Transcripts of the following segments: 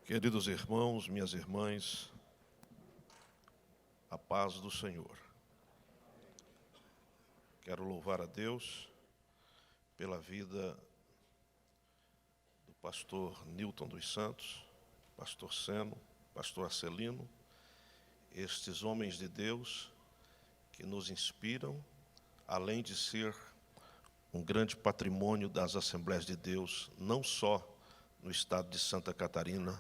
Queridos irmãos, minhas irmãs, a paz do Senhor. Quero louvar a Deus pela vida do pastor Nilton dos Santos, pastor Seno, pastor Arcelino, estes homens de Deus que nos inspiram, além de ser um grande patrimônio das Assembleias de Deus, não só no estado de Santa Catarina,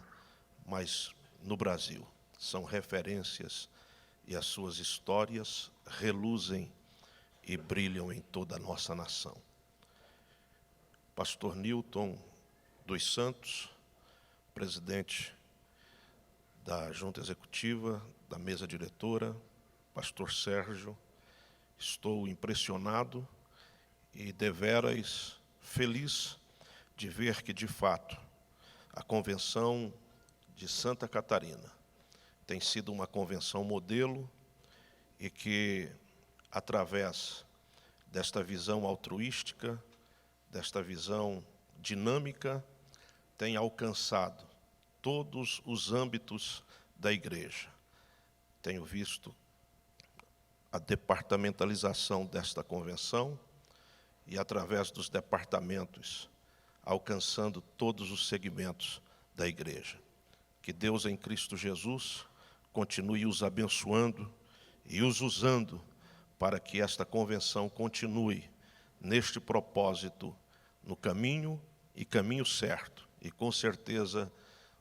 mas no Brasil. São referências e as suas histórias reluzem e brilham em toda a nossa nação. Pastor Nilton dos Santos, presidente da Junta Executiva, da mesa diretora, pastor Sérgio, estou impressionado e deveras feliz de ver que, de fato, a Convenção de Santa Catarina tem sido uma convenção modelo e que, através desta visão altruística, desta visão dinâmica, tem alcançado todos os âmbitos da igreja. Tenho visto a departamentalização desta convenção e, através dos departamentos, alcançando todos os segmentos da igreja. Que Deus em Cristo Jesus continue os abençoando e os usando para que esta convenção continue neste propósito, no caminho e caminho certo. E com certeza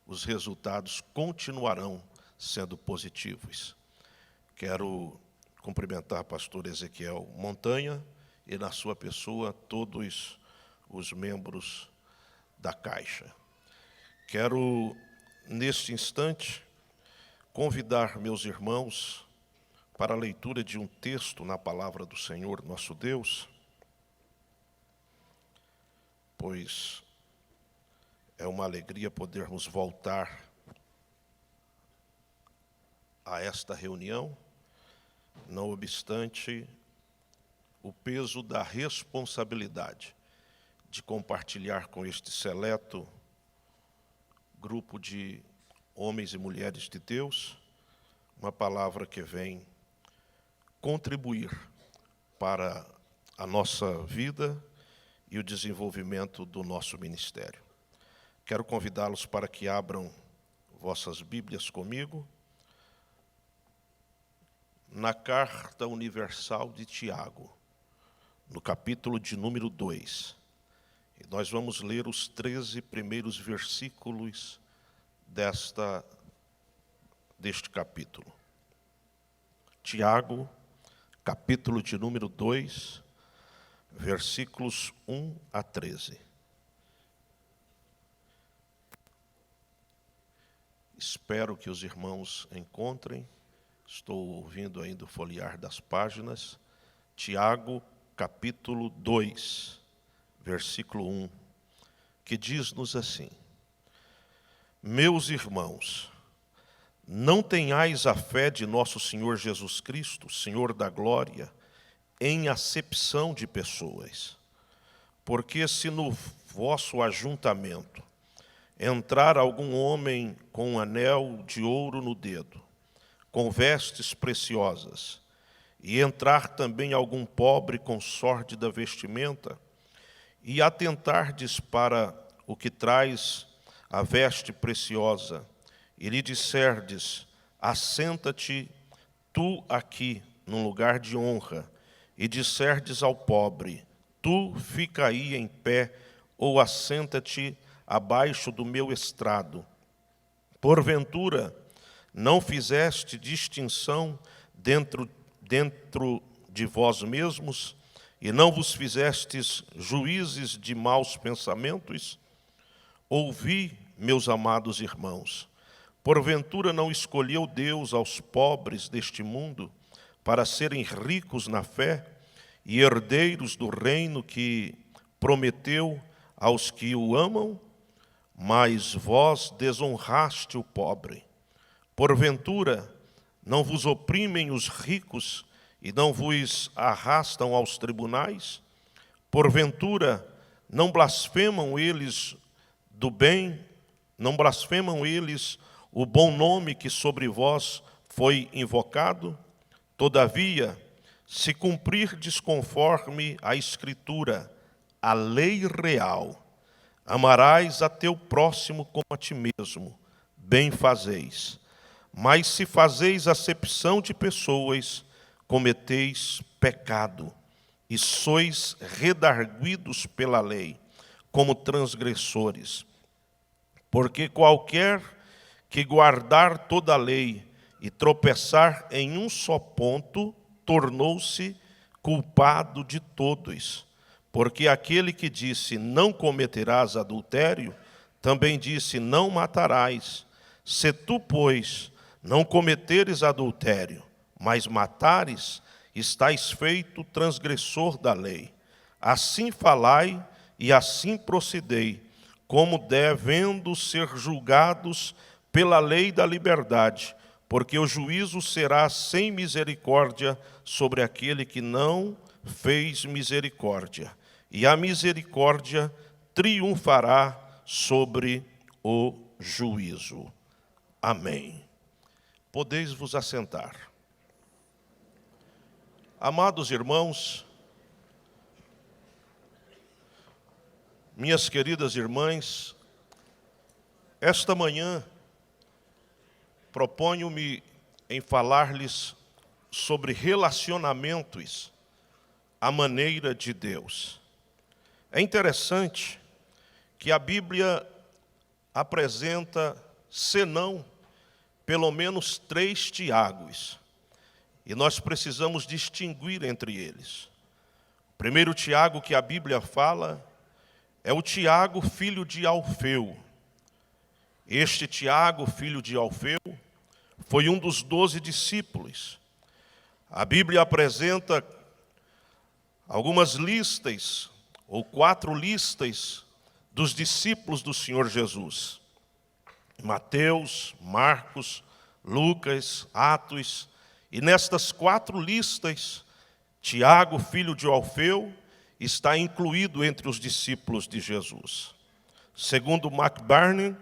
os resultados continuarão sendo positivos. Quero cumprimentar pastor Ezequiel Montanha e, na sua pessoa, todos os membros da Caixa. Quero, neste instante, convidar meus irmãos para a leitura de um texto na palavra do Senhor, nosso Deus, pois é uma alegria podermos voltar a esta reunião, não obstante o peso da responsabilidade de compartilhar com este seleto grupo de homens e mulheres de Deus uma palavra que vem contribuir para a nossa vida e o desenvolvimento do nosso ministério. Quero convidá-los para que abram vossas Bíblias comigo na Carta Universal de Tiago, no capítulo de número 2. E nós vamos ler os 13 primeiros versículos deste capítulo. Tiago, capítulo de número 2, versículos 1 a 13. Espero que os irmãos encontrem. Estou ouvindo ainda o folhear das páginas. Tiago, capítulo 2, versículo 1, que diz-nos assim: Meus irmãos, não tenhais a fé de nosso Senhor Jesus Cristo, Senhor da glória, em acepção de pessoas. Porque se no vosso ajuntamento entrar algum homem com um anel de ouro no dedo, com vestes preciosas, e entrar também algum pobre com sórdida vestimenta, e atentardes para o que traz a veste preciosa, e lhe disserdes: assenta-te tu aqui, num lugar de honra, e disserdes ao pobre: tu fica aí em pé, ou assenta-te abaixo do meu estrado. Porventura, não fizeste distinção dentro de vós mesmos, e não vos fizestes juízes de maus pensamentos? Ouvi, meus amados irmãos, porventura não escolheu Deus aos pobres deste mundo para serem ricos na fé e herdeiros do reino que prometeu aos que o amam? Mas vós desonraste o pobre. Porventura não vos oprimem os ricos e não vos arrastam aos tribunais? Porventura não blasfemam eles do bem Não blasfemam eles o bom nome que sobre vós foi invocado? Todavia, se cumprirdes conforme a Escritura, a lei real, amarás a teu próximo como a ti mesmo, bem fazeis. Mas se fazeis acepção de pessoas, cometeis pecado, e sois redarguidos pela lei, como transgressores. Porque qualquer que guardar toda a lei e tropeçar em um só ponto, tornou-se culpado de todos. Porque aquele que disse, não cometerás adultério, também disse, não matarás. Se tu, pois, não cometeres adultério, mas matares, estais feito transgressor da lei. Assim falai e assim procedei, como devendo ser julgados pela lei da liberdade, porque o juízo será sem misericórdia sobre aquele que não fez misericórdia, e a misericórdia triunfará sobre o juízo. Amém. Podeis vos assentar. Amados irmãos, minhas queridas irmãs, esta manhã proponho-me em falar-lhes sobre relacionamentos à maneira de Deus. É interessante que a Bíblia apresenta, senão, pelo menos 3 Tiagos, e nós precisamos distinguir entre eles. O primeiro Tiago que a Bíblia fala é o Tiago, filho de Alfeu. Este Tiago, filho de Alfeu, foi um dos 12 discípulos. A Bíblia apresenta algumas listas, ou 4 listas, dos discípulos do Senhor Jesus. Mateus, Marcos, Lucas, Atos. E nestas 4 listas, Tiago, filho de Alfeu, está incluído entre os discípulos de Jesus. Segundo McBurney,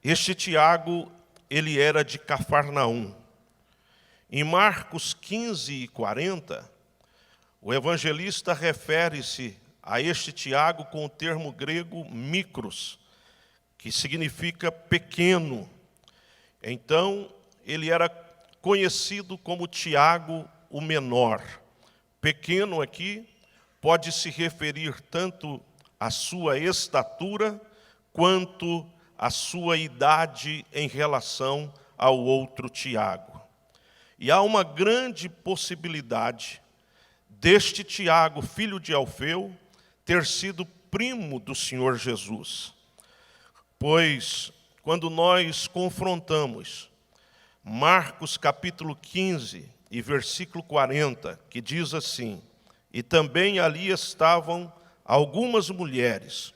este Tiago, ele era de Cafarnaum. Em Marcos 15 e 40, o evangelista refere-se a este Tiago com o termo grego micros, que significa pequeno. Então, ele era conhecido como Tiago o menor. Pequeno aqui pode se referir tanto à sua estatura, quanto à sua idade em relação ao outro Tiago. E há uma grande possibilidade deste Tiago, filho de Alfeu, ter sido primo do Senhor Jesus. Pois, quando nós confrontamos Marcos capítulo 15 e versículo 40, que diz assim: e também ali estavam algumas mulheres,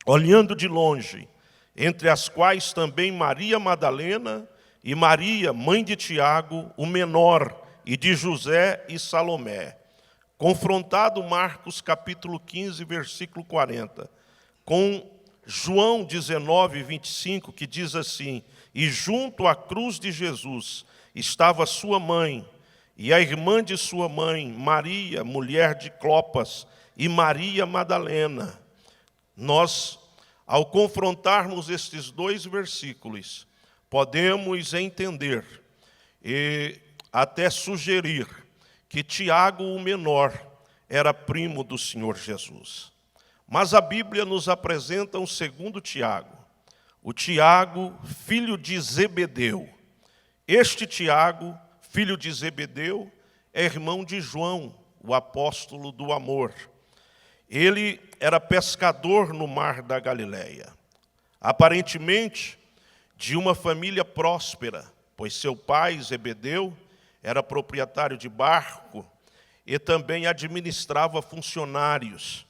olhando de longe, entre as quais também Maria Madalena e Maria, mãe de Tiago, o menor, e de José e Salomé. Confrontado Marcos capítulo 15, versículo 40, com João 19, 25, que diz assim: e junto à cruz de Jesus estava sua mãe, e a irmã de sua mãe, Maria, mulher de Clopas, e Maria Madalena. Nós, ao confrontarmos estes 2 versículos, podemos entender e até sugerir que Tiago, o menor, era primo do Senhor Jesus. Mas a Bíblia nos apresenta um segundo Tiago, o Tiago, filho de Zebedeu. Este Tiago, filho de Zebedeu, é irmão de João, o apóstolo do amor. Ele era pescador no mar da Galileia. Aparentemente, de uma família próspera, pois seu pai, Zebedeu, era proprietário de barco e também administrava funcionários.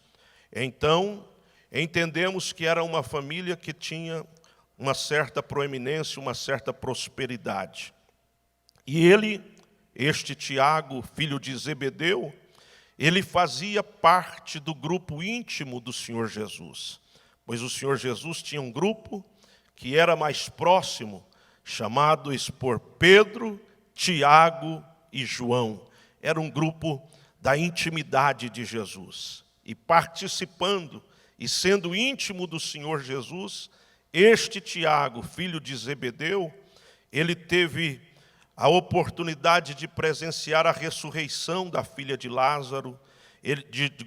Então, entendemos que era uma família que tinha uma certa proeminência, uma certa prosperidade. E ele, este Tiago, filho de Zebedeu, ele fazia parte do grupo íntimo do Senhor Jesus. Pois o Senhor Jesus tinha um grupo que era mais próximo, chamados por Pedro, Tiago e João. Era um grupo da intimidade de Jesus. E participando e sendo íntimo do Senhor Jesus, este Tiago, filho de Zebedeu, ele teve a oportunidade de presenciar a ressurreição da filha de Lázaro,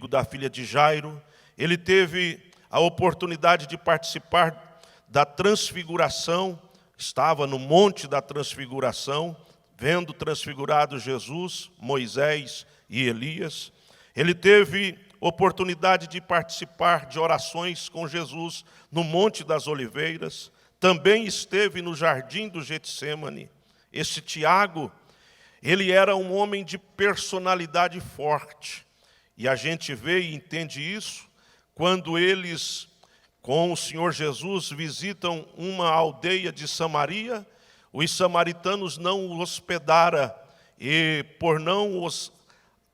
da filha de Jairo. Ele teve a oportunidade de participar da transfiguração, estava no Monte da Transfiguração, vendo transfigurado Jesus, Moisés e Elias. Ele teve oportunidade de participar de orações com Jesus no Monte das Oliveiras. Também esteve no jardim do Getsêmani. Esse Tiago, ele era um homem de personalidade forte. E a gente vê e entende isso quando eles, com o Senhor Jesus, visitam uma aldeia de Samaria. Os samaritanos não o hospedaram, e por não os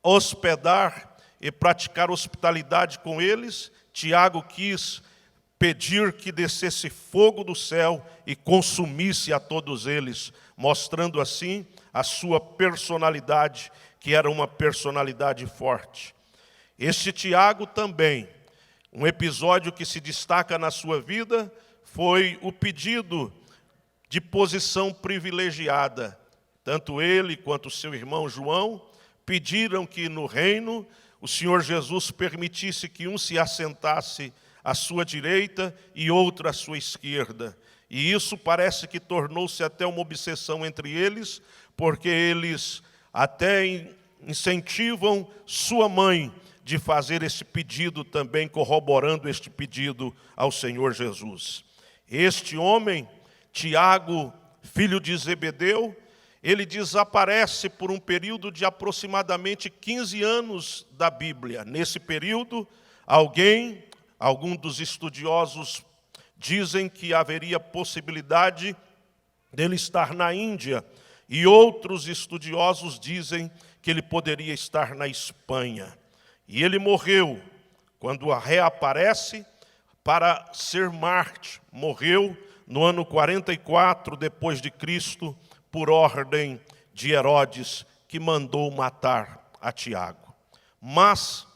hospedar e praticar hospitalidade com eles, Tiago quis pedir que descesse fogo do céu e consumisse a todos eles, mostrando assim a sua personalidade, que era uma personalidade forte. Este Tiago também, um episódio que se destaca na sua vida, foi o pedido de posição privilegiada. Tanto ele quanto seu irmão João pediram que no reino o Senhor Jesus permitisse que um se assentasse à sua direita e outro à sua esquerda. E isso parece que tornou-se até uma obsessão entre eles, porque eles até incentivam sua mãe de fazer esse pedido também, corroborando este pedido ao Senhor Jesus. Este homem, Tiago, filho de Zebedeu, ele desaparece por um período de aproximadamente 15 anos da Bíblia. Nesse período, algum dos estudiosos dizem que haveria possibilidade dele estar na Índia, e outros estudiosos dizem que ele poderia estar na Espanha. E ele morreu quando reaparece para ser mártir. Morreu no ano 44 depois de Cristo, por ordem de Herodes, que mandou matar a Tiago. Mas,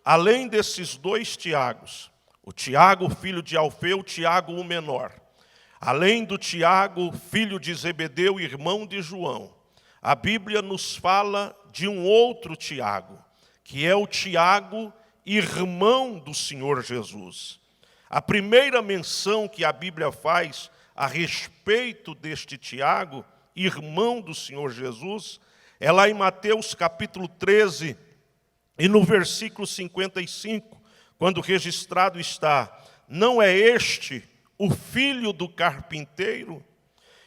além desses dois Tiagos, o Tiago, filho de Alfeu, Tiago o menor, além do Tiago, filho de Zebedeu, irmão de João, a Bíblia nos fala de um outro Tiago, que é o Tiago, irmão do Senhor Jesus. A primeira menção que a Bíblia faz a respeito deste Tiago, irmão do Senhor Jesus, é lá em Mateus capítulo 13, e no versículo 55, quando registrado está: não é este o filho do carpinteiro?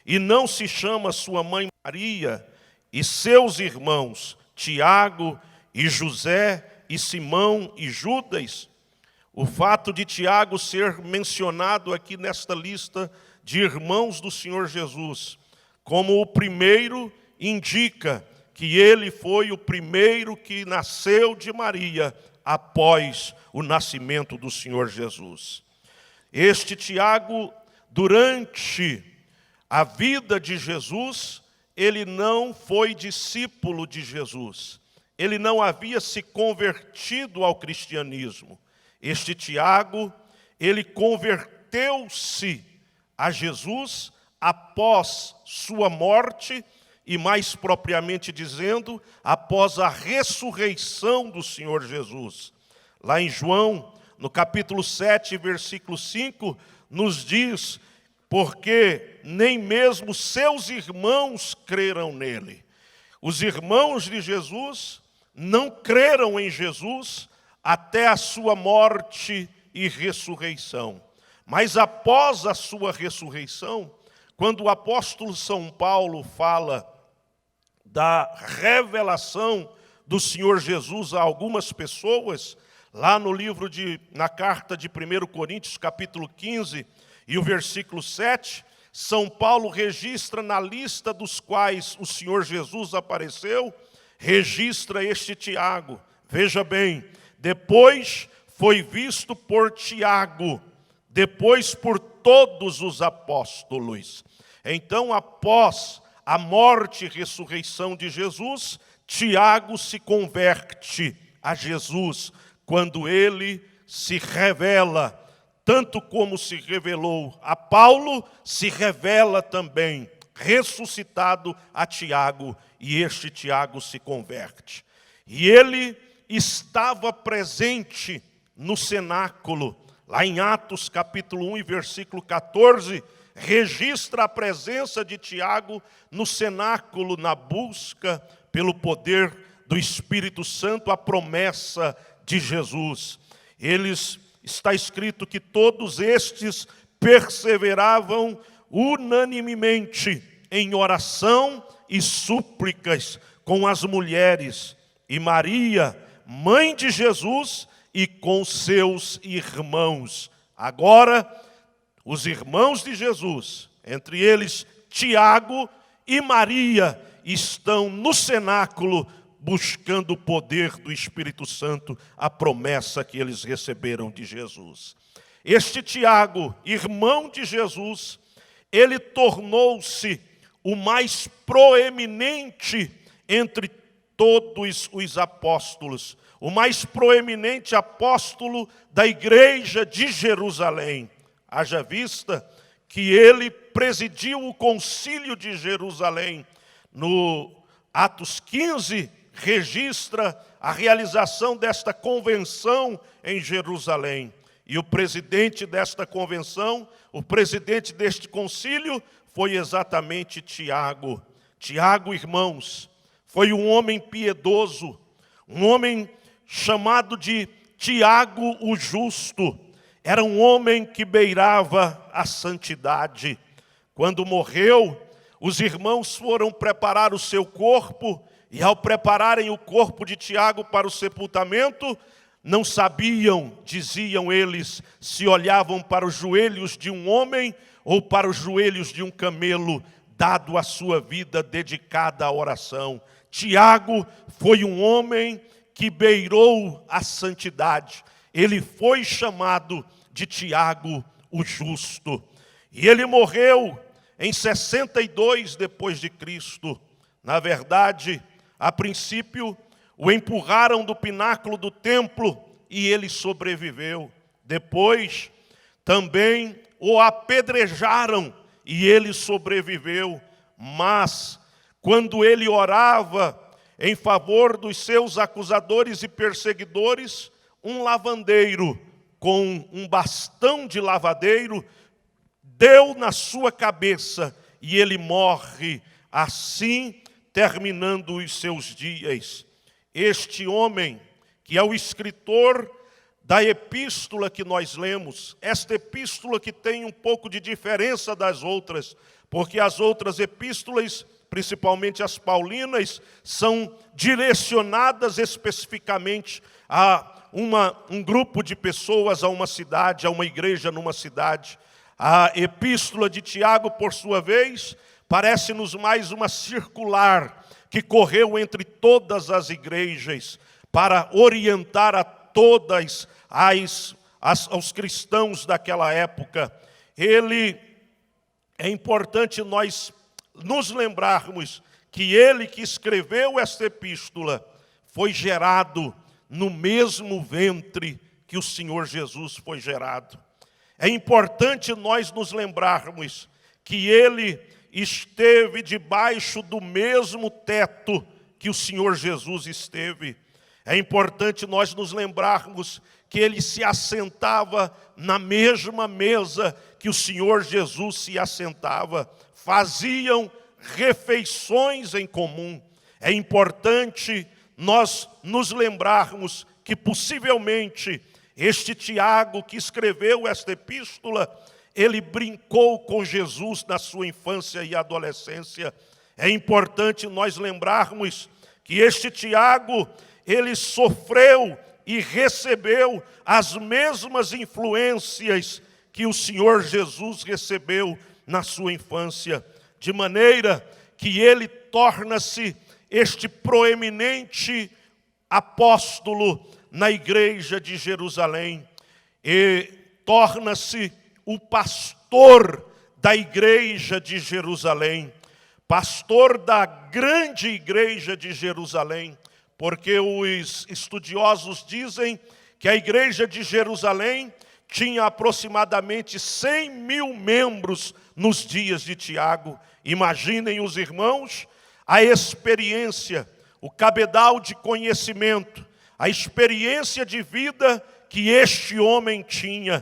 E não se chama sua mãe Maria, e seus irmãos Tiago e José e Simão e Judas? O fato de Tiago ser mencionado aqui nesta lista de irmãos do Senhor Jesus como o primeiro indica que ele foi o primeiro que nasceu de Maria após o nascimento do Senhor Jesus. Este Tiago, durante a vida de Jesus, ele não foi discípulo de Jesus. Ele não havia se convertido ao cristianismo. Este Tiago, ele converteu-se a Jesus após sua morte e, mais propriamente dizendo, após a ressurreição do Senhor Jesus. Lá em João, no capítulo 7, versículo 5, nos diz: porque nem mesmo seus irmãos creram nele. Os irmãos de Jesus não creram em Jesus até a sua morte e ressurreição. Mas após a sua ressurreição, quando o apóstolo São Paulo fala da revelação do Senhor Jesus a algumas pessoas, lá no na carta de 1 Coríntios, capítulo 15, e o versículo 7, São Paulo registra na lista dos quais o Senhor Jesus apareceu, registra este Tiago. Veja bem, depois foi visto por Tiago, depois por todos os apóstolos. Então, após a morte e ressurreição de Jesus, Tiago se converte a Jesus, quando ele se revela, tanto como se revelou a Paulo, se revela também, ressuscitado, a Tiago, e este Tiago se converte. E ele estava presente no cenáculo, lá em Atos capítulo 1 e versículo 14, registra a presença de Tiago no cenáculo, na busca pelo poder do Espírito Santo, a promessa de Jesus. Está escrito que todos estes perseveravam unanimemente em oração e súplicas com as mulheres, e Maria, mãe de Jesus, e com seus irmãos. Agora, os irmãos de Jesus, entre eles Tiago e Maria, estão no cenáculo buscando o poder do Espírito Santo, a promessa que eles receberam de Jesus. Este Tiago, irmão de Jesus, ele tornou-se o mais proeminente entre todos os apóstolos, o mais proeminente apóstolo da igreja de Jerusalém. Haja vista que ele presidiu o concílio de Jerusalém. No Atos 15, registra a realização desta convenção em Jerusalém. E o presidente desta convenção, o presidente deste concílio, foi exatamente Tiago. Tiago, irmãos, foi um homem piedoso, um homem chamado de Tiago o Justo. Era um homem que beirava a santidade. Quando morreu, os irmãos foram preparar o seu corpo, e ao prepararem o corpo de Tiago para o sepultamento, não sabiam, diziam eles, se olhavam para os joelhos de um homem ou para os joelhos de um camelo, dado a sua vida dedicada à oração. Tiago foi um homem que beirou a santidade. Ele foi chamado de Tiago o Justo. E ele morreu em 62 depois de Cristo. Na verdade, a princípio, o empurraram do pináculo do templo e ele sobreviveu. Depois, também o apedrejaram e ele sobreviveu. Mas, quando ele orava em favor dos seus acusadores e perseguidores, um lavandeiro com um bastão de lavadeiro deu na sua cabeça e ele morre, assim terminando os seus dias. Este homem, que é o escritor da epístola que nós lemos, esta epístola que tem um pouco de diferença das outras, porque as outras epístolas, principalmente as paulinas, são direcionadas especificamente a um grupo de pessoas, a uma cidade, a uma igreja numa cidade. A epístola de Tiago, por sua vez, parece-nos mais uma circular que correu entre todas as igrejas para orientar a todas aos cristãos daquela época. É importante nós nos lembrarmos que ele que escreveu esta epístola foi gerado no mesmo ventre que o Senhor Jesus foi gerado. É importante nós nos lembrarmos que ele esteve debaixo do mesmo teto que o Senhor Jesus esteve. É importante nós nos lembrarmos que ele se assentava na mesma mesa que o Senhor Jesus se assentava. Faziam refeições em comum. É importante nós nos lembrarmos que possivelmente este Tiago que escreveu esta epístola, ele brincou com Jesus na sua infância e adolescência. É importante nós lembrarmos que este Tiago, ele sofreu e recebeu as mesmas influências que o Senhor Jesus recebeu na sua infância, de maneira que ele torna-se este proeminente apóstolo na igreja de Jerusalém e torna-se o pastor pastor da igreja de Jerusalém, pastor da grande igreja de Jerusalém, porque os estudiosos dizem que a igreja de Jerusalém tinha aproximadamente 100 mil membros nos dias de Tiago. Imaginem os irmãos, a experiência, o cabedal de conhecimento, a experiência de vida que este homem tinha,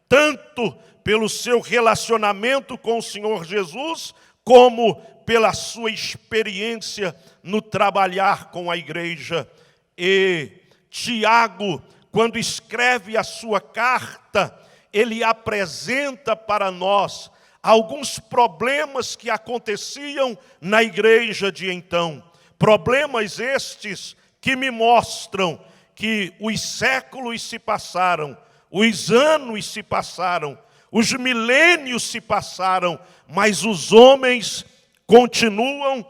tanto pelo seu relacionamento com o Senhor Jesus, como pela sua experiência no trabalhar com a igreja. E Tiago, quando escreve a sua carta, ele apresenta para nós alguns problemas que aconteciam na igreja de então. Problemas estes que me mostram que os séculos se passaram, os anos se passaram, os milênios se passaram, mas os homens continuam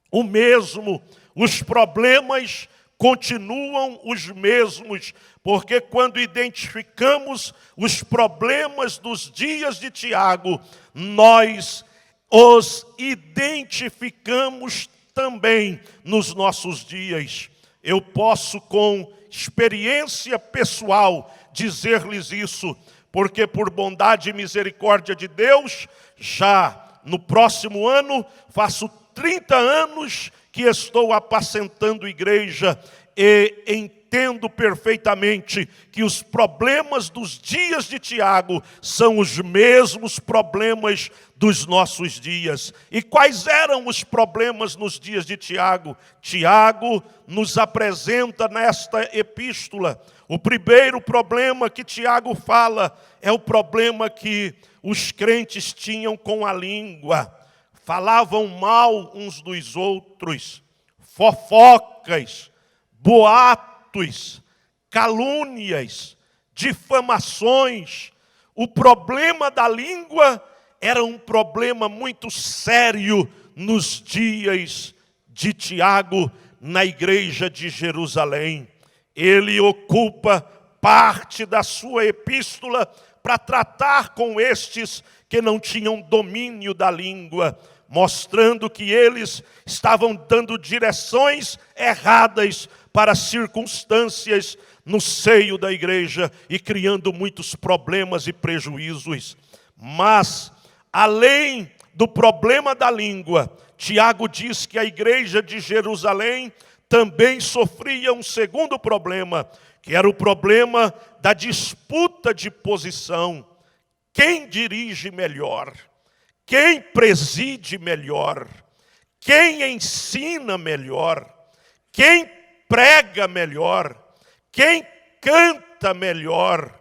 o mesmo, os problemas continuam os mesmos, porque quando identificamos os problemas dos dias de Tiago, nós os identificamos também nos nossos dias. Eu posso, com experiência pessoal, dizer-lhes isso, porque por bondade e misericórdia de Deus, já no próximo ano, faço 30 anos que estou apacentando igreja e entendo perfeitamente que os problemas dos dias de Tiago são os mesmos problemas dos nossos dias. E quais eram os problemas nos dias de Tiago? Tiago nos apresenta nesta epístola. O primeiro problema que Tiago fala é o problema que os crentes tinham com a língua. Falavam mal uns dos outros, fofocas, boatos, calúnias, difamações. O problema da língua era um problema muito sério nos dias de Tiago, na igreja de Jerusalém. Ele ocupa parte da sua epístola para tratar com estes que não tinham domínio da língua, mostrando que eles estavam dando direções erradas para circunstâncias no seio da igreja e criando muitos problemas e prejuízos. Mas, além do problema da língua, Tiago diz que a igreja de Jerusalém também sofria um segundo problema, que era o problema da disputa de posição. Quem dirige melhor? Quem preside melhor? Quem ensina melhor? Quem prega melhor? Quem canta melhor?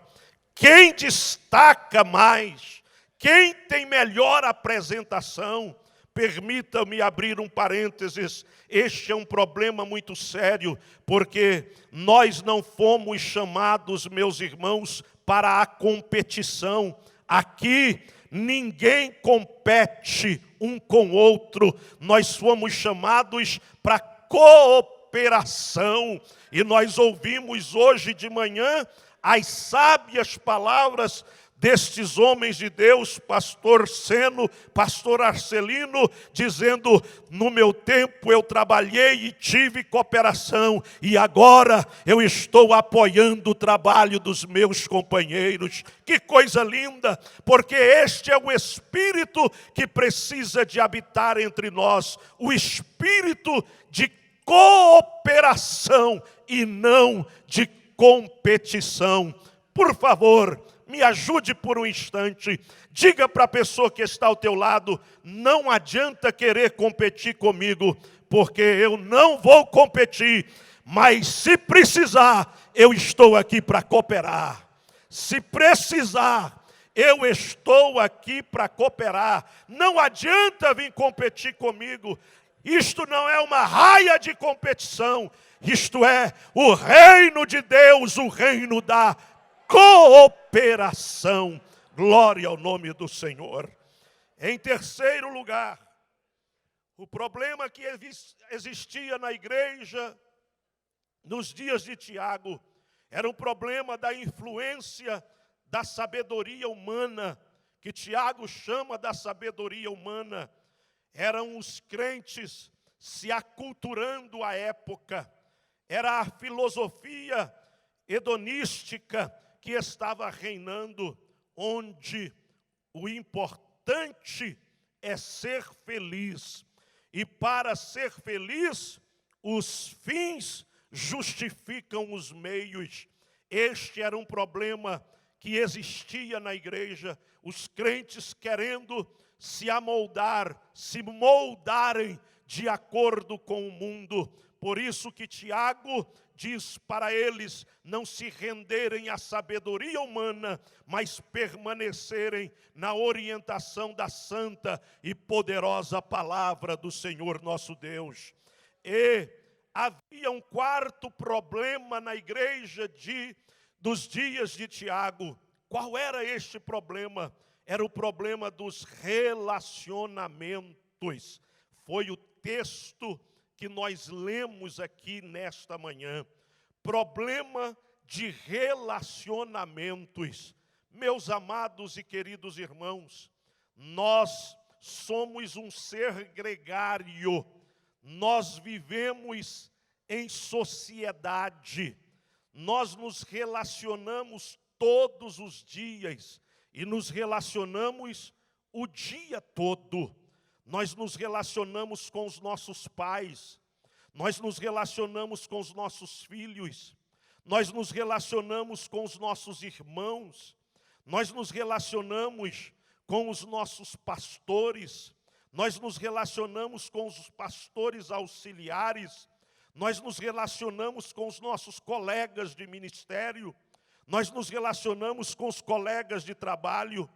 Quem destaca mais? Quem tem melhor apresentação? Permita-me abrir um parênteses. Este é um problema muito sério, porque nós não fomos chamados, meus irmãos, para a competição. Aqui ninguém compete um com o outro. Nós fomos chamados para cooperação. E nós ouvimos hoje de manhã as sábias palavras destes homens de Deus, pastor Seno, pastor Arcelino, dizendo: no meu tempo eu trabalhei e tive cooperação, e agora eu estou apoiando o trabalho dos meus companheiros. Que coisa linda, porque este é o espírito que precisa de habitar entre nós, o espírito de cooperação e não de competição. Por favor, me ajude por um instante. Diga para a pessoa que está ao teu lado: não adianta querer competir comigo, porque eu não vou competir, mas se precisar, eu estou aqui para cooperar. Se precisar, eu estou aqui para cooperar. Não adianta vir competir comigo. Isto não é uma raia de competição. Isto é o reino de Deus, o reino da cooperação. Glória ao nome do Senhor. Em terceiro lugar, o problema que existia na igreja nos dias de Tiago era um problema da influência da sabedoria humana que Tiago chama da sabedoria humana, eram os crentes se aculturando à época. Era a filosofia hedonística que estava reinando, onde o importante é ser feliz. E para ser feliz, os fins justificam os meios. Este era um problema que existia na igreja, os crentes querendo se amoldar, se moldarem de acordo com o mundo. Por isso que Tiago diz para eles não se renderem à sabedoria humana, mas permanecerem na orientação da santa e poderosa palavra do Senhor nosso Deus. E havia um quarto problema na igreja dos dias de Tiago. Qual era este problema? Era o problema dos relacionamentos. Foi o texto que nós lemos aqui nesta manhã. Problema de relacionamentos. Meus amados e queridos irmãos, nós somos um ser gregário. Nós vivemos em sociedade. Nós nos relacionamos todos os dias e nos relacionamos o dia todo. Nós nos relacionamos com os nossos pais, nós nos relacionamos com os nossos filhos, nós nos relacionamos com os nossos irmãos, nós nos relacionamos com os nossos pastores, nós nos relacionamos com os pastores auxiliares, nós nos relacionamos com os nossos colegas de ministério, nós nos relacionamos com os colegas de trabalho,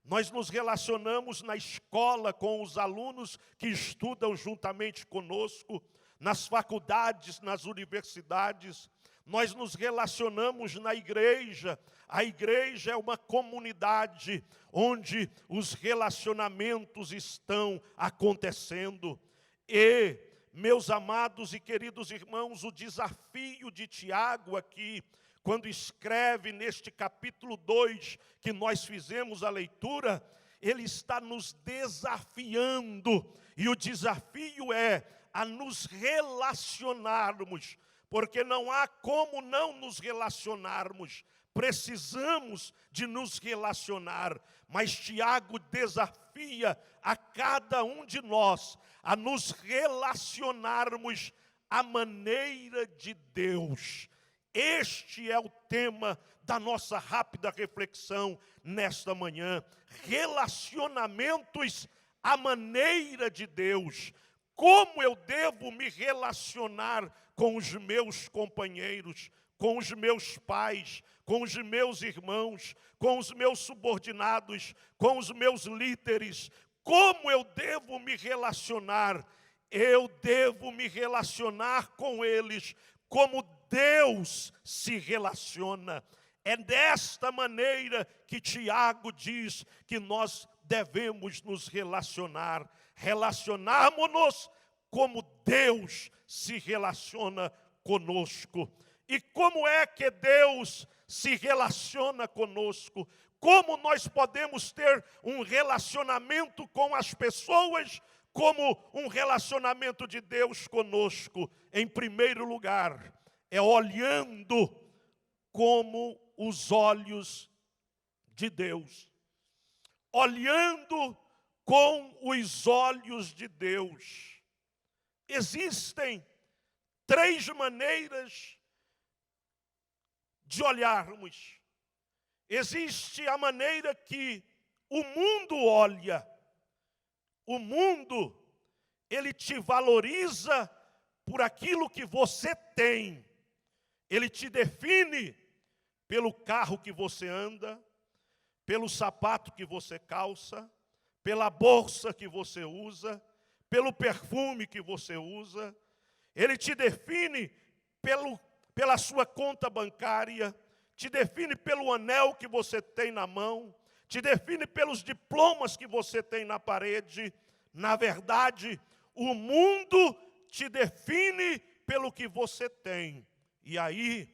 nós nos relacionamos na escola com os alunos que estudam juntamente conosco, nas faculdades, nas universidades, nós nos relacionamos na igreja. A igreja é uma comunidade onde os relacionamentos estão acontecendo. E, meus amados e queridos irmãos, o desafio de Tiago aqui, quando escreve neste capítulo 2, que nós fizemos a leitura, ele está nos desafiando, e o desafio é a nos relacionarmos, porque não há como não nos relacionarmos, precisamos de nos relacionar, mas Tiago desafia a cada um de nós a nos relacionarmos à maneira de Deus. Este é o tema da nossa rápida reflexão nesta manhã. Relacionamentos à maneira de Deus. Como eu devo me relacionar com os meus companheiros, com os meus pais, com os meus irmãos, com os meus subordinados, com os meus líderes. Como eu devo me relacionar? Eu devo me relacionar com eles como Deus se relaciona. É desta maneira que Tiago diz que nós devemos nos relacionar. Relacionarmos-nos como Deus se relaciona conosco. E como é que Deus se relaciona conosco? Como nós podemos ter um relacionamento com as pessoas como um relacionamento de Deus conosco? Em primeiro lugar, é olhando como os olhos de Deus. Olhando com os olhos de Deus. Existem 3 maneiras de olharmos. Existe a maneira que o mundo olha. O mundo, ele te valoriza por aquilo que você tem. Ele te define pelo carro que você anda, pelo sapato que você calça, pela bolsa que você usa, pelo perfume que você usa. Ele te define pela sua conta bancária, te define pelo anel que você tem na mão, te define pelos diplomas que você tem na parede. Na verdade, o mundo te define pelo que você tem. E aí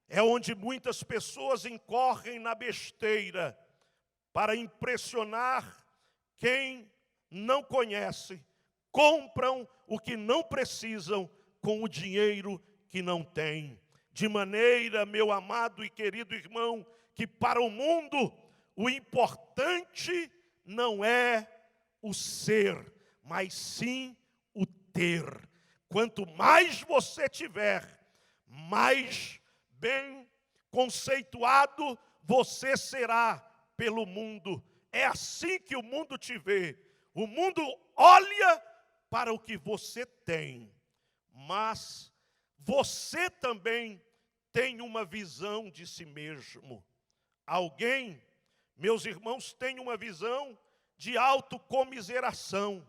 é onde muitas pessoas incorrem na besteira. para impressionar quem não conhece, compram o que não precisam com o dinheiro que não têm. De maneira, meu amado e querido irmão, que para o mundo o importante não é o ser, mas sim o ter. Quanto mais você tiver, mais bem conceituado você será pelo mundo. É assim que o mundo te vê. O mundo olha para o que você tem, mas você também tem uma visão de si mesmo. Alguém, meus irmãos, tem uma visão de autocomiseração.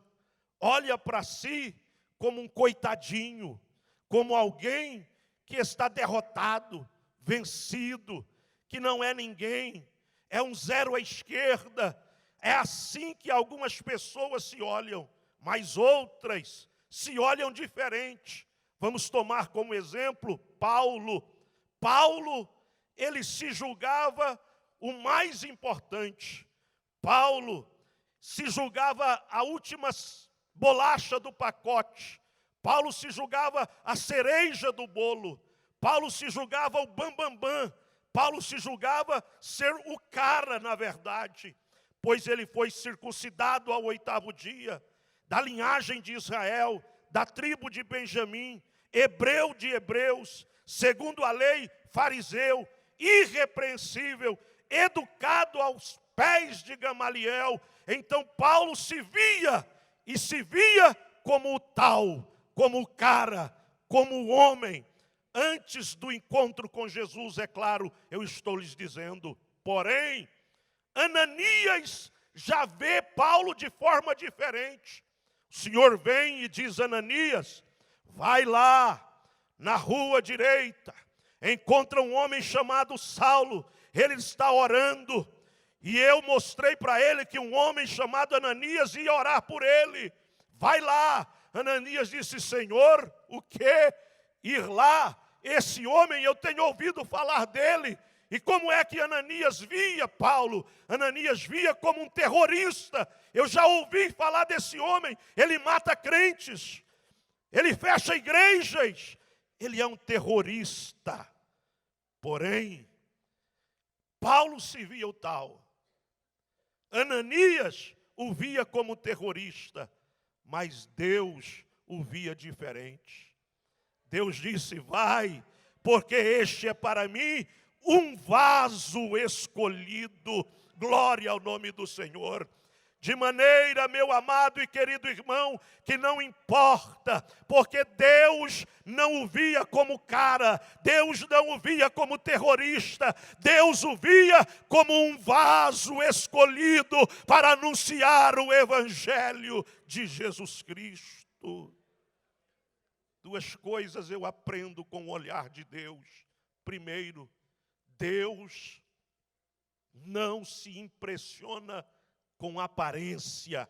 Olha para si como um coitadinho, como alguém que está derrotado, vencido, que não é ninguém, é um zero à esquerda. É assim que algumas pessoas se olham, mas outras se olham diferente. Vamos tomar como exemplo Paulo. Paulo, ele se julgava o mais importante. Paulo se julgava a última bolacha do pacote. Paulo se julgava a cereja do bolo. Paulo se julgava o bambambam. Paulo se julgava ser o cara, na verdade, pois ele foi circuncidado ao 8º dia, da linhagem de Israel, da tribo de Benjamim, hebreu de hebreus, segundo a lei, fariseu, irrepreensível, educado aos pés de Gamaliel. Então Paulo se via, e se via como o tal, como o cara, como o homem. Antes do encontro com Jesus, é claro, eu estou lhes dizendo. Porém, Ananias já vê Paulo de forma diferente. O Senhor vem e diz: Ananias, vai lá na rua direita, encontra um homem chamado Saulo, ele está orando, e eu mostrei para ele que um homem chamado Ananias ia orar por ele. Vai lá. Ananias disse: Senhor, o quê? Ir lá? Esse homem, eu tenho ouvido falar dele. E como é que Ananias via Paulo? Ananias via como um terrorista. Eu já ouvi falar desse homem. Ele mata crentes, ele fecha igrejas, ele é um terrorista. Porém, Paulo se via o tal. Ananias o via como terrorista, mas Deus o via diferente. Deus disse: vai, porque este é para mim um vaso escolhido. Glória ao nome do Senhor. De maneira, meu amado e querido irmão, que não importa, porque Deus não o via como cara, Deus não o via como terrorista, Deus o via como um vaso escolhido para anunciar o Evangelho de Jesus Cristo. Duas coisas eu aprendo com o olhar de Deus. Primeiro, Deus não se impressiona com aparência.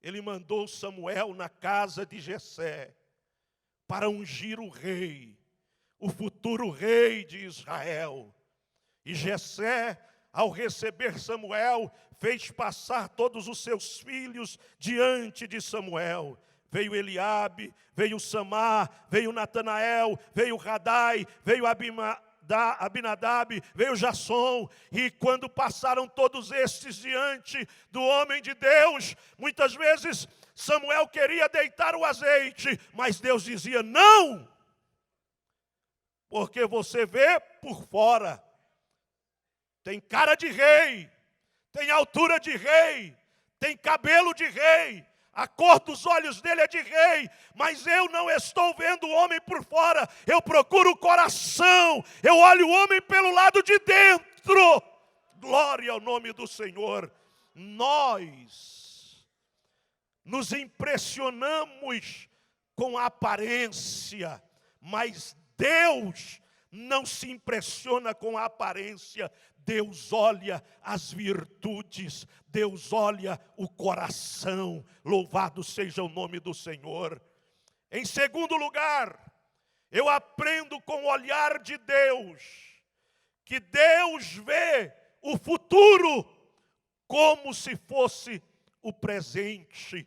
Ele mandou Samuel na casa de Jessé para ungir o rei, o futuro rei de Israel. E Jessé, ao receber Samuel, fez passar todos os seus filhos diante de Samuel. Veio Eliabe, veio Samar, veio Natanael, veio Radai, veio Abinadab, veio Jasson. E quando passaram todos estes diante do homem de Deus, muitas vezes Samuel queria deitar o azeite, mas Deus dizia: não, porque você vê por fora, tem cara de rei, tem altura de rei, tem cabelo de rei, a cor dos olhos dele é de rei, mas eu não estou vendo o homem por fora, eu procuro o coração, eu olho o homem pelo lado de dentro. Glória ao nome do Senhor. Nós nos impressionamos com a aparência, mas Deus não se impressiona com a aparência. Deus olha as virtudes, Deus olha o coração. Louvado seja o nome do Senhor. Em segundo lugar, eu aprendo com o olhar de Deus que Deus vê o futuro como se fosse o presente.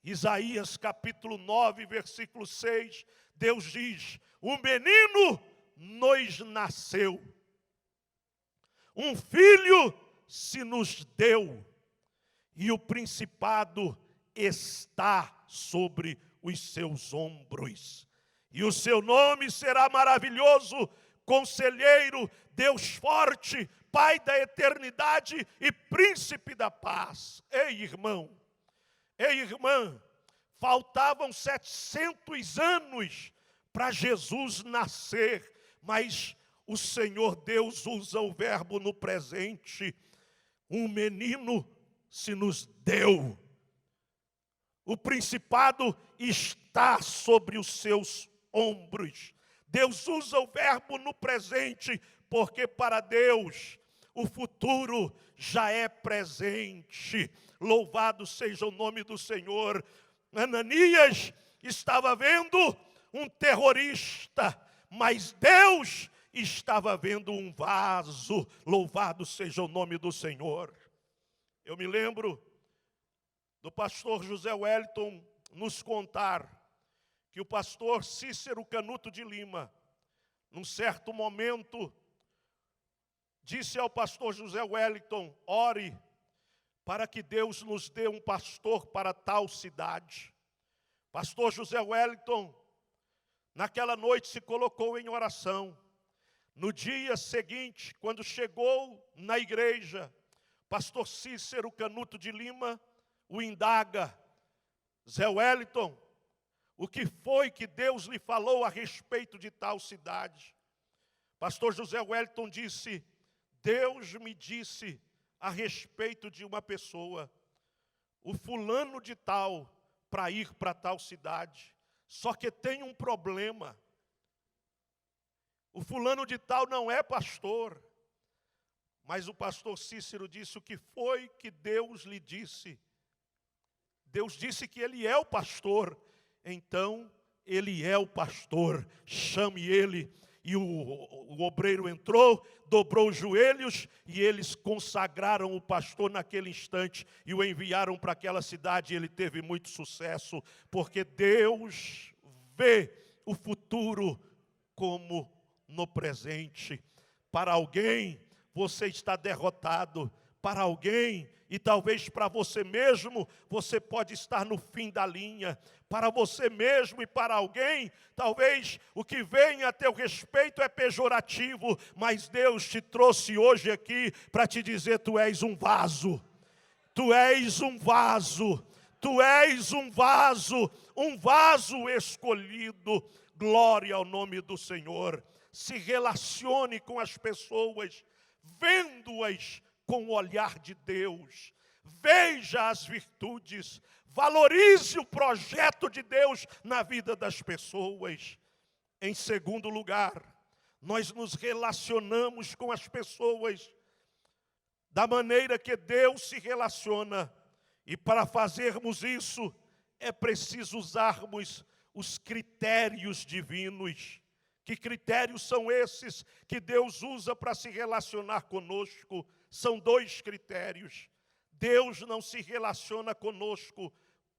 Isaías capítulo 9, versículo 6, Deus diz: um menino nos nasceu, um filho se nos deu, e o principado está sobre os seus ombros. E o seu nome será maravilhoso, Conselheiro, Deus forte, Pai da eternidade e Príncipe da paz. Ei, irmão, ei, irmã, faltavam 700 anos para Jesus nascer, mas o Senhor Deus usa o verbo no presente. Um menino se nos deu. O principado está sobre os seus ombros. Deus usa o verbo no presente, porque para Deus o futuro já é presente. Louvado seja o nome do Senhor. Ananias estava vendo um terrorista, mas Deus estava vendo um vaso. Louvado seja o nome do Senhor. Eu me lembro do pastor José Wellington nos contar que o pastor Cícero Canuto de Lima, num certo momento, disse ao pastor José Wellington: ore para que Deus nos dê um pastor para tal cidade. Pastor José Wellington, naquela noite, se colocou em oração. No dia seguinte, quando chegou na igreja, pastor Cícero Canuto de Lima o indaga: Zé Wellington, o que foi que Deus lhe falou a respeito de tal cidade? Pastor José Wellington disse: Deus me disse a respeito de uma pessoa, o fulano de tal, para ir para tal cidade. Só que tem um problema. O fulano de tal não é pastor. Mas o pastor Cícero disse: o que foi que Deus lhe disse? Deus disse que ele é o pastor. Então, ele é o pastor. Chame ele. E o obreiro entrou, dobrou os joelhos, e eles consagraram o pastor naquele instante e o enviaram para aquela cidade. E ele teve muito sucesso, porque Deus vê o futuro como no presente. Para alguém, você está derrotado. Para alguém, e talvez para você mesmo, você pode estar no fim da linha. Para você mesmo e para alguém, talvez o que vem a teu respeito é pejorativo, mas Deus te trouxe hoje aqui para te dizer: tu és um vaso. Tu és um vaso. Tu és um vaso escolhido. Glória ao nome do Senhor. Se relacione com as pessoas, vendo-as com o olhar de Deus. Veja as virtudes, valorize o projeto de Deus na vida das pessoas. Em segundo lugar, nós nos relacionamos com as pessoas da maneira que Deus se relaciona. E para fazermos isso, é preciso usarmos os critérios divinos. Que critérios são esses que Deus usa para se relacionar conosco? São dois critérios. Deus não se relaciona conosco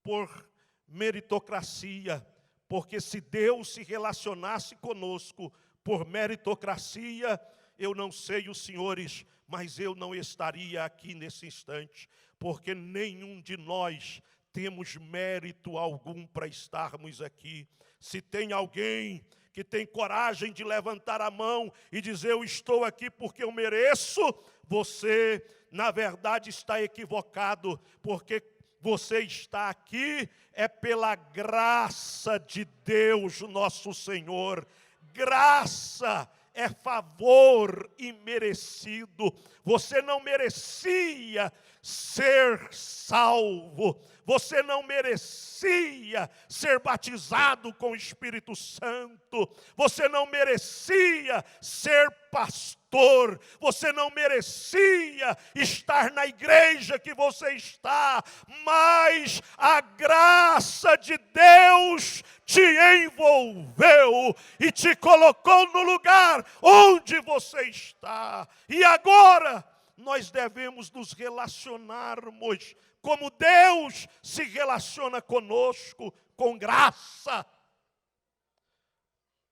por meritocracia, porque se Deus se relacionasse conosco por meritocracia, eu não sei os senhores, mas eu não estaria aqui nesse instante, porque nenhum de nós temos mérito algum para estarmos aqui. Se tem alguém que tem coragem de levantar a mão e dizer: eu estou aqui porque eu mereço, você, na verdade, está equivocado, porque você está aqui é pela graça de Deus, nosso Senhor. Graça é favor imerecido. Você não merecia ser salvo. Você não merecia ser batizado com o Espírito Santo. Você não merecia ser pastor, você não merecia estar na igreja que você está, mas a graça de Deus te envolveu e te colocou no lugar onde você está. E agora nós devemos nos relacionarmos como Deus se relaciona conosco, com graça,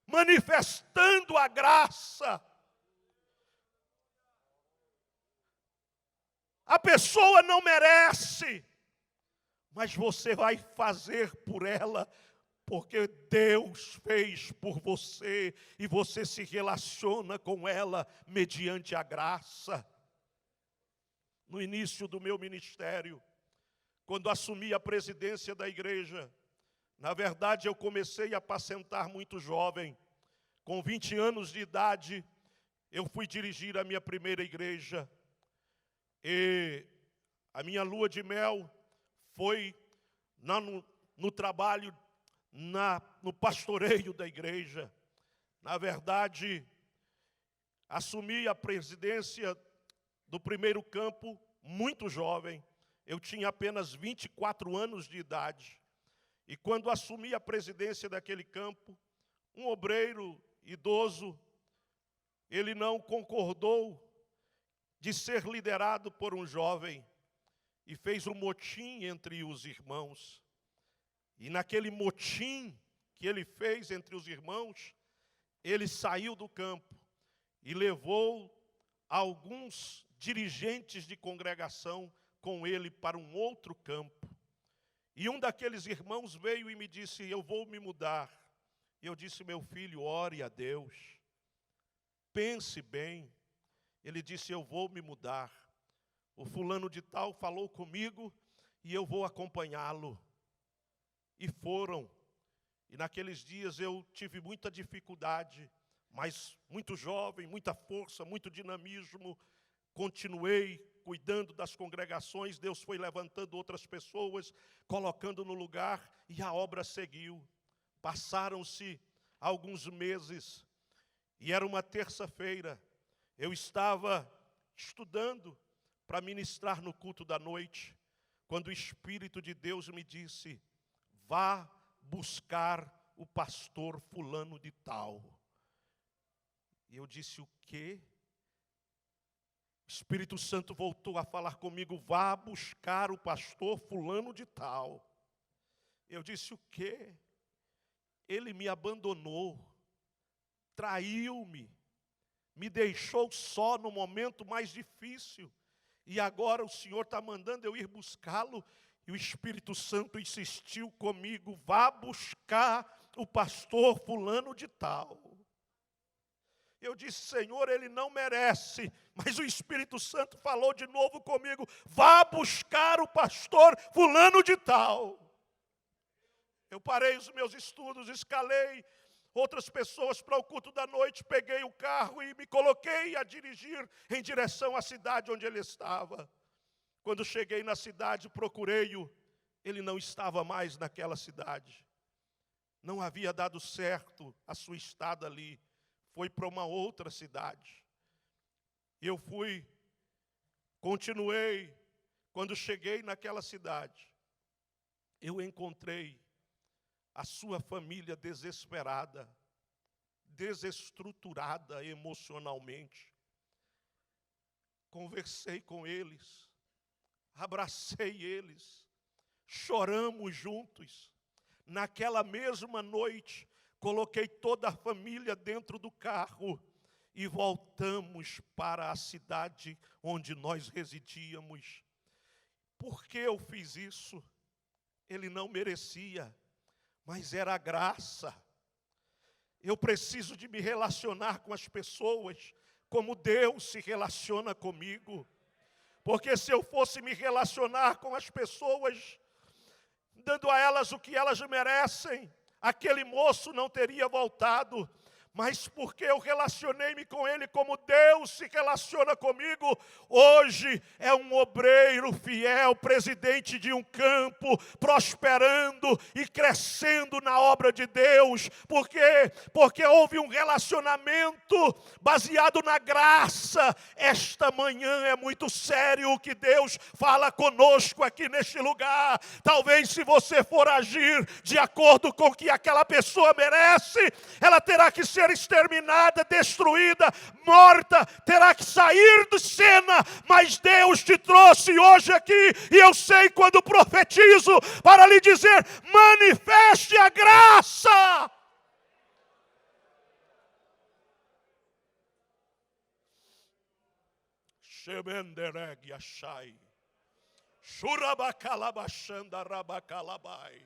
manifestando a graça. A pessoa não merece, mas você vai fazer por ela, porque Deus fez por você, e você se relaciona com ela mediante a graça. No início do meu ministério, quando assumi a presidência da igreja, na verdade eu comecei a apacentar muito jovem. Com 20 anos de idade, eu fui dirigir a minha primeira igreja. E a minha lua de mel foi no trabalho, no pastoreio da igreja. Na verdade, assumi a presidência do primeiro campo muito jovem. Eu tinha apenas 24 anos de idade. E quando assumi a presidência daquele campo, um obreiro idoso, ele não concordou de ser liderado por um jovem e fez um motim entre os irmãos. E naquele motim que ele fez entre os irmãos, ele saiu do campo e levou alguns dirigentes de congregação com ele para um outro campo. E um daqueles irmãos veio e me disse: eu vou me mudar. E eu disse: meu filho, ore a Deus, pense bem. Ele disse: eu vou me mudar. O fulano de tal falou comigo e eu vou acompanhá-lo. E foram. E naqueles dias eu tive muita dificuldade, mas muito jovem, muita força, muito dinamismo. Continuei cuidando das congregações, Deus foi levantando outras pessoas, colocando no lugar, e a obra seguiu. Passaram-se alguns meses, e era uma terça-feira. Eu estava estudando para ministrar no culto da noite, quando o Espírito de Deus me disse: vá buscar o pastor fulano de tal. E eu disse: o quê? O Espírito Santo voltou a falar comigo: vá buscar o pastor fulano de tal. Eu disse: o quê? Ele me abandonou, traiu-me, me deixou só no momento mais difícil. E agora o Senhor está mandando eu ir buscá-lo. E o Espírito Santo insistiu comigo: vá buscar o pastor fulano de tal. Eu disse: Senhor, ele não merece. Mas o Espírito Santo falou de novo comigo: vá buscar o pastor fulano de tal. Eu parei os meus estudos, escalei outras pessoas para o culto da noite, peguei o carro e me coloquei a dirigir em direção à cidade onde ele estava. Quando cheguei na cidade, procurei-o. Ele não estava mais naquela cidade. Não havia dado certo a sua estada ali. Foi para uma outra cidade. E eu continuei. Quando cheguei naquela cidade, eu encontrei a sua família desesperada, desestruturada emocionalmente. Conversei com eles, abracei eles, choramos juntos. Naquela mesma noite, coloquei toda a família dentro do carro e voltamos para a cidade onde nós residíamos. Por que eu fiz isso? Ele não merecia, mas era a graça. Eu preciso de me relacionar com as pessoas como Deus se relaciona comigo. Porque se eu fosse me relacionar com as pessoas, dando a elas o que elas merecem, aquele moço não teria voltado. mas porque eu relacionei-me com ele como Deus se relaciona comigo, hoje é um obreiro fiel, presidente de um campo, prosperando e crescendo na obra de Deus. Por quê? Porque houve um relacionamento baseado na graça. Esta manhã é muito sério o que Deus fala conosco aqui neste lugar. Talvez se você for agir de acordo com o que aquela pessoa merece, ela terá que ser exterminada, destruída, morta, terá que sair de cena, mas Deus te trouxe hoje aqui, e eu sei quando profetizo, para lhe dizer, manifeste a graça. Shemendereg Yashai, Shurabakalabashanda Rabakalabai,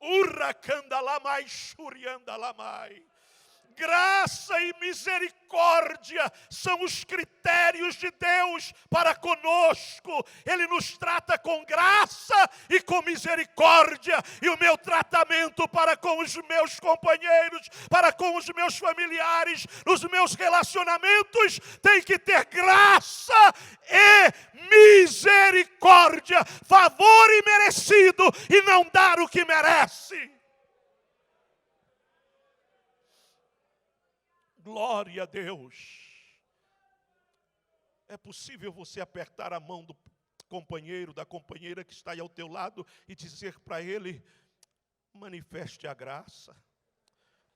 Urrakandalamai Shuriandalamai. Graça e misericórdia são os critérios de Deus para conosco. Ele nos trata com graça e com misericórdia. E o meu tratamento para com os meus companheiros, para com os meus familiares, nos meus relacionamentos, tem que ter graça e misericórdia, favor imerecido e não dar o que merece. Glória a Deus. É possível você apertar a mão do companheiro, da companheira que está aí ao teu lado e dizer para ele, manifeste a graça,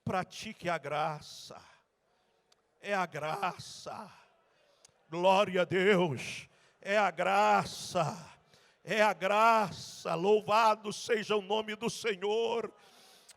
pratique a graça, é a graça, glória a Deus, é a graça, louvado seja o nome do Senhor.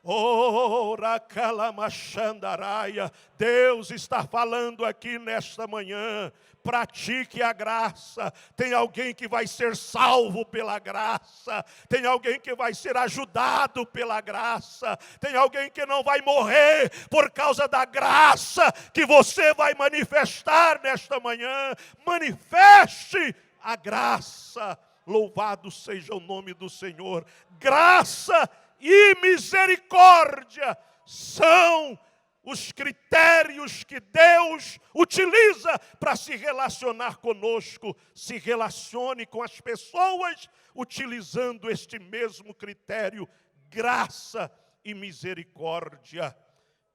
Oh, Racalamashandaraia, Deus está falando aqui nesta manhã, pratique a graça. Tem alguém que vai ser salvo pela graça, tem alguém que vai ser ajudado pela graça, tem alguém que não vai morrer por causa da graça que você vai manifestar nesta manhã. Manifeste a graça, louvado seja o nome do Senhor. Graça e misericórdia são os critérios que Deus utiliza para se relacionar conosco. Se relacione com as pessoas utilizando este mesmo critério, graça e misericórdia.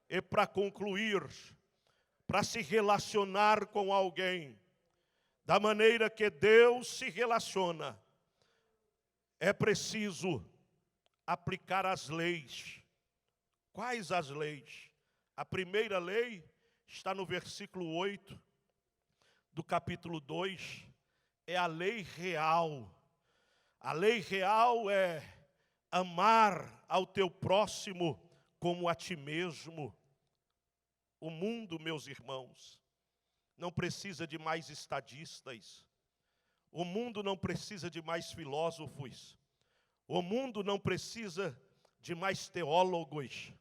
E para concluir, para se relacionar com alguém da maneira que Deus se relaciona, é preciso aplicar as leis. Quais as leis? A primeira lei está no versículo 8 do capítulo 2. É a lei real. A lei real é amar ao teu próximo como a ti mesmo. O mundo, meus irmãos, não precisa de mais estadistas. O mundo não precisa de mais filósofos. O mundo não precisa de mais teólogos.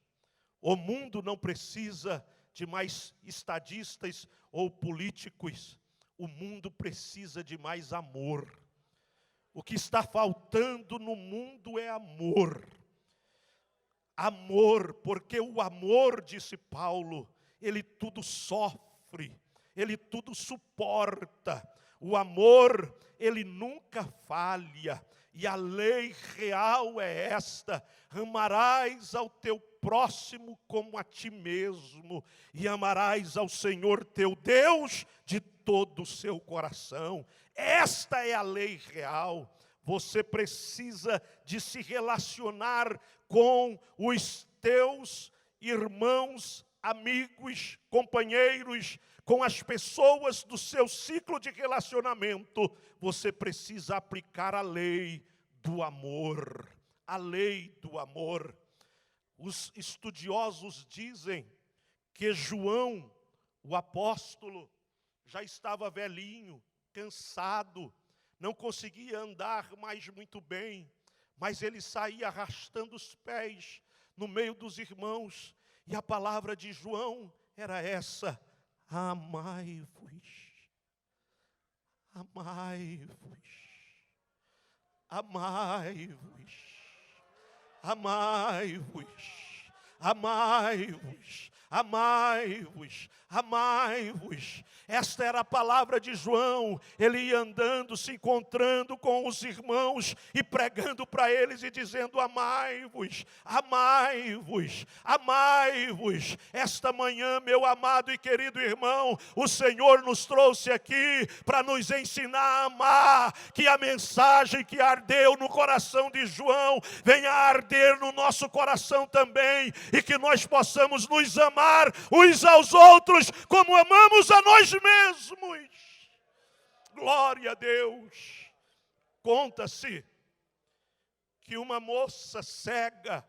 O mundo não precisa de mais estadistas ou políticos. O mundo precisa de mais amor. O que está faltando no mundo é amor. Amor, porque o amor, disse Paulo, ele tudo sofre, ele tudo suporta. O amor, ele nunca falha. E a lei real é esta: amarás ao teu próximo como a ti mesmo, e amarás ao Senhor teu Deus de todo o seu coração. Esta é a lei real. Você precisa de se relacionar com os teus irmãos, amigos, companheiros, com as pessoas do seu ciclo de relacionamento. Você precisa aplicar a lei do amor. A lei do amor. Os estudiosos dizem que João, o apóstolo, já estava velhinho, cansado, não conseguia andar mais muito bem, mas ele saía arrastando os pés no meio dos irmãos, e a palavra de João era essa: amai-vos, amai-vos, amai-vos, amai-vos, amai-vos, amai-vos, amai-vos. Esta era a palavra de João. Ele ia andando, se encontrando com os irmãos e pregando para eles e dizendo: amai-vos, amai-vos, amai-vos. Esta manhã, meu amado e querido irmão, o Senhor nos trouxe aqui para nos ensinar a amar, que a mensagem que ardeu no coração de João venha a arder no nosso coração também, e que nós possamos nos amar uns aos outros como amamos a nós mesmos. Glória a Deus. Conta-se que uma moça cega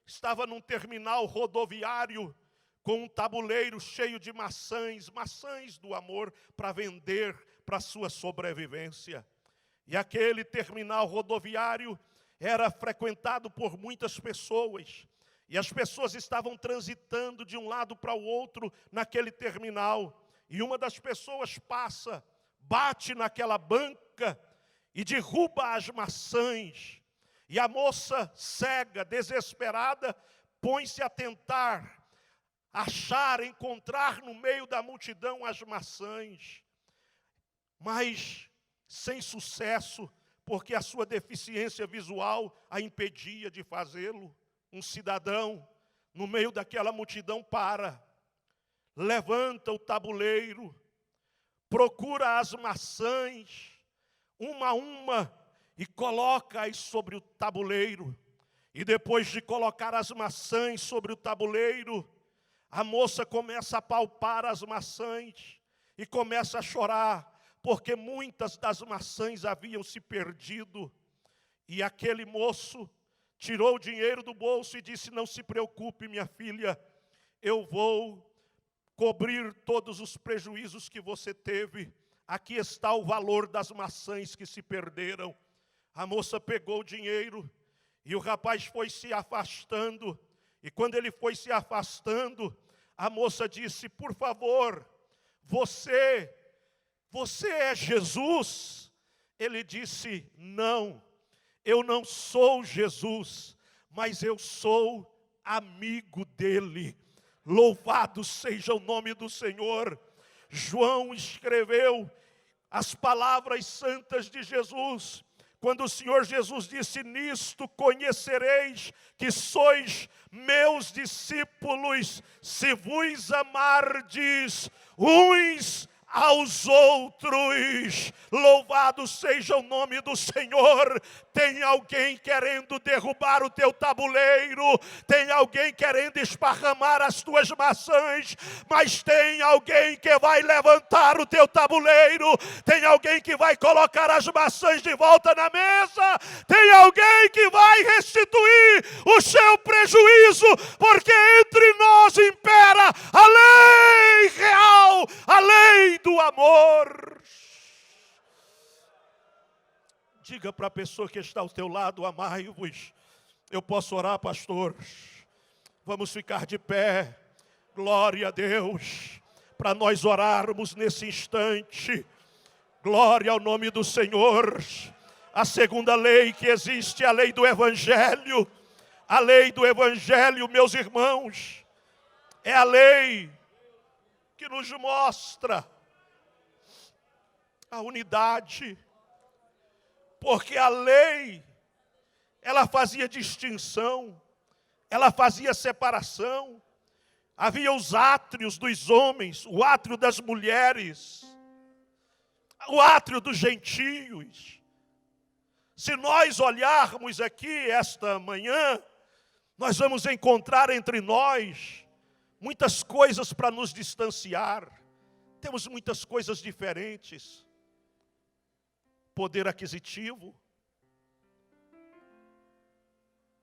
estava num terminal rodoviário com um tabuleiro cheio de maçãs do amor para vender para sua sobrevivência. E aquele terminal rodoviário era frequentado por muitas pessoas. E as pessoas estavam transitando de um lado para o outro naquele terminal. E uma das pessoas passa, bate naquela banca e derruba as maçãs. E a moça cega, desesperada, põe-se a tentar achar, encontrar no meio da multidão as maçãs. Mas sem sucesso, porque a sua deficiência visual a impedia de fazê-lo. Um cidadão, no meio daquela multidão, levanta o tabuleiro, procura as maçãs, uma a uma, e coloca-as sobre o tabuleiro. E depois de colocar as maçãs sobre o tabuleiro, a moça começa a palpar as maçãs e começa a chorar, porque muitas das maçãs haviam se perdido. E aquele moço tirou o dinheiro do bolso e disse: não se preocupe, minha filha, eu vou cobrir todos os prejuízos que você teve. Aqui está o valor das maçãs que se perderam. A moça pegou o dinheiro e o rapaz foi se afastando. E quando ele foi se afastando, a moça disse: por favor, você é Jesus? Ele disse: não, eu não sou Jesus, mas eu sou amigo dele. Louvado seja o nome do Senhor. João escreveu as palavras santas de Jesus, quando o Senhor Jesus disse: nisto conhecereis que sois meus discípulos, se vos amardes uns aos outros. Louvado seja o nome do Senhor. Tem alguém querendo derrubar o teu tabuleiro, tem alguém querendo esparramar as tuas maçãs, mas tem alguém que vai levantar o teu tabuleiro, tem alguém que vai colocar as maçãs de volta na mesa, tem alguém que vai restituir o seu prejuízo, porque entre nós impera a lei real, a lei do amor. Diga para a pessoa que está ao teu lado: amai-vos. Eu posso orar, pastor? Vamos ficar de pé. Glória a Deus. Para nós orarmos nesse instante. Glória ao nome do Senhor. A segunda lei que existe é a lei do Evangelho. A lei do Evangelho, meus irmãos, é a lei que nos mostra a unidade. Porque a lei, ela fazia distinção, ela fazia separação. Havia os átrios dos homens, o átrio das mulheres, o átrio dos gentios. Se nós olharmos aqui esta manhã, nós vamos encontrar entre nós muitas coisas para nos distanciar. Temos muitas coisas diferentes. Poder aquisitivo,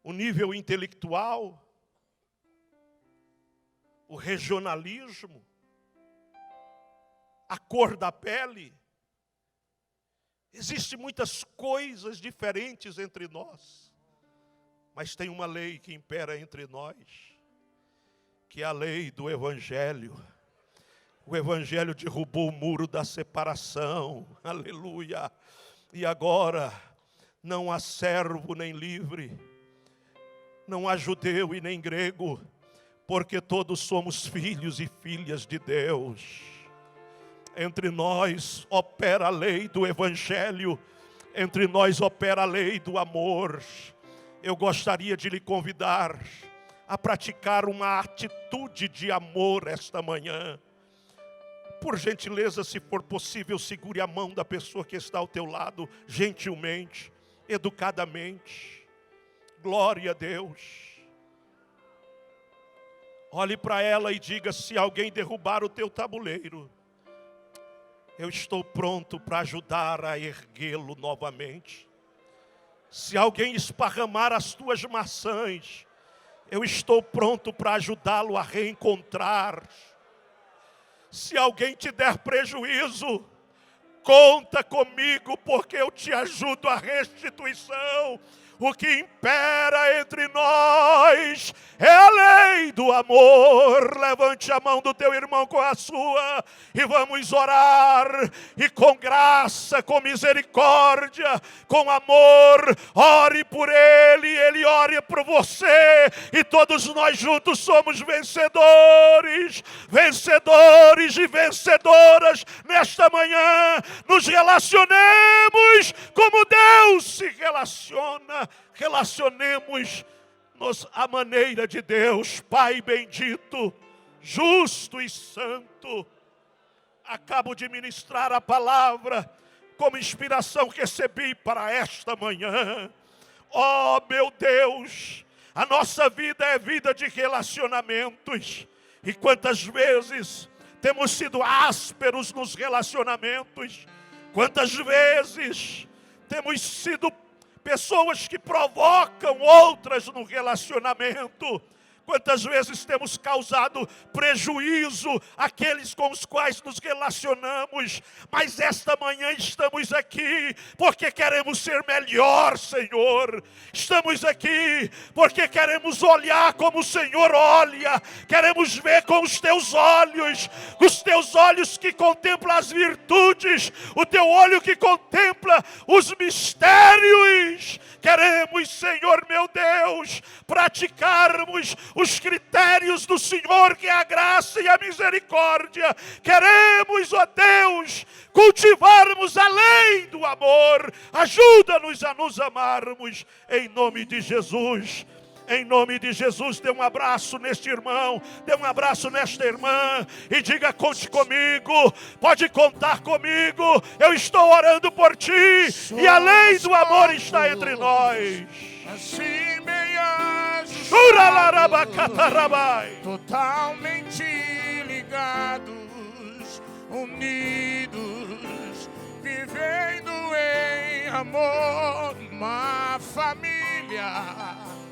o nível intelectual, o regionalismo, a cor da pele. Existem muitas coisas diferentes entre nós, mas tem uma lei que impera entre nós, que é a lei do Evangelho. O Evangelho derrubou o muro da separação, aleluia. E agora, não há servo nem livre, não há judeu e nem grego, porque todos somos filhos e filhas de Deus. Entre nós opera a lei do Evangelho, entre nós opera a lei do amor. Eu gostaria de lhe convidar a praticar uma atitude de amor esta manhã. Por gentileza, se for possível, segure a mão da pessoa que está ao teu lado, gentilmente, educadamente. Glória a Deus. Olhe para ela e diga: se alguém derrubar o teu tabuleiro, eu estou pronto para ajudar a erguê-lo novamente. Se alguém esparramar as tuas maçãs, eu estou pronto para ajudá-lo a reencontrar. Se alguém te der prejuízo, conta comigo, porque eu te ajudo à restituição. O que impera entre nós é a lei do amor. Levante a mão do teu irmão com a sua e vamos orar. E com graça, com misericórdia, com amor, ore por ele ore por você. E todos nós juntos somos vencedores, vencedores e vencedoras. Nesta manhã, nos relacionemos como Deus se relaciona. Relacionemos-nos à maneira de Deus. Pai bendito, justo e santo, acabo de ministrar a palavra como inspiração que recebi para esta manhã. Oh meu Deus, a nossa vida é vida de relacionamentos. E quantas vezes temos sido ásperos nos relacionamentos, quantas vezes temos sido pessoas que provocam outras no relacionamento. Quantas vezes temos causado prejuízo àqueles com os quais nos relacionamos. Mas esta manhã estamos aqui porque queremos ser melhor, Senhor. Estamos aqui porque queremos olhar como o Senhor olha. Queremos ver com os teus olhos que contemplam as virtudes, o teu olho que contempla os mistérios. Queremos, Senhor meu Deus, praticarmos os critérios do Senhor, que é a graça e a misericórdia. Queremos, ó Deus, cultivarmos a lei do amor. Ajuda-nos a nos amarmos, em nome de Jesus. Em nome de Jesus, dê um abraço neste irmão, dê um abraço nesta irmã e diga: conte comigo, pode contar comigo, eu estou orando por ti e a lei do amor está entre nós. Assim meias, totalmente ligados, unidos, vivendo em amor, uma família